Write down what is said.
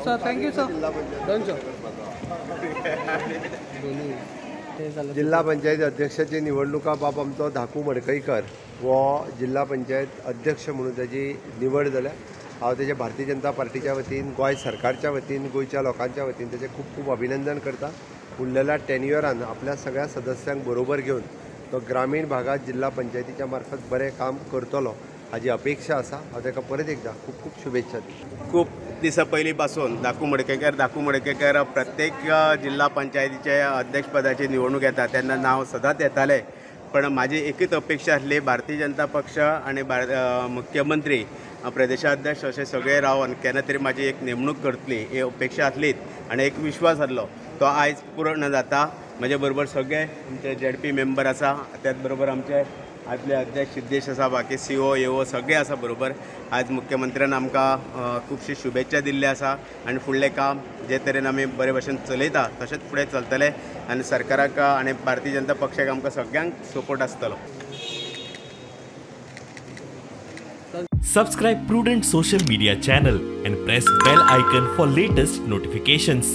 Sir thank you sir. जिल्हा पंचायत अध्यक्षाची निवडणुका बाब आमचो धाकू मडकईकर वो जिल्हा पंचायत अध्यक्ष म्हणून त्याची निवड जाल्या. हांव तेजे भारतीय जनता पार्टीच्या वतीन गोंय सरकारच्या वतीन गोंयच्या लोकांच्या वतीन तेजे खूब खूब अभिनंदन करता. उरलेल्या टेन्युअरान आपल्या सगळ्या सदस्यांक बरोबर घेवन तो ग्रामीण भागात जिल्हा पंचायतीच्या मार्फत बरें काम करतलो हाजी अपेक्षा आसा. हांव ताका परत एकदा खूब खूब शुभेच्छा दिता. खूप दिसा पयलीं पासून धाकू मडकेकर प्रत्येक जिल्हा पंचायतीचे अध्यक्षपदाची निवडणूक येता तेन्ना नांव सदांच येतालें. पण माझी एकच अपेक्षा आसली भारतीय जनता पक्ष आनी मुख्यमंत्री प्रदेशाध्यक्ष अशें सगळे रावन केन्ना तरी म्हाजी एक नेमणूक करतली ही अपेक्षा आसलीच आनी एक विश्वास आसलो तो आयज पूर्ण जाता. म्हजे बरोबर सगळे आमचे ZP मेंबर आसा, त्याच बरोबर आमचे आदले अध्यक्ष सिद्धेश आसा, बाकी CO EO सगळे आसा बरोबर. आज मुख्यमंत्र्यान आमकां खुबशी शुभेच्छा दिल्ली आसा आनी फुडलें काम जे तरेन आमी बरे भशेन चलयता तशेंच फुडें चलतले आनी सरकाराक आनी भारतीय जनता पक्षाक आमकां सगळ्यांक सपोर्ट आसतलो. Subscribe Prudent social media channel and press bell icon for latest notifications.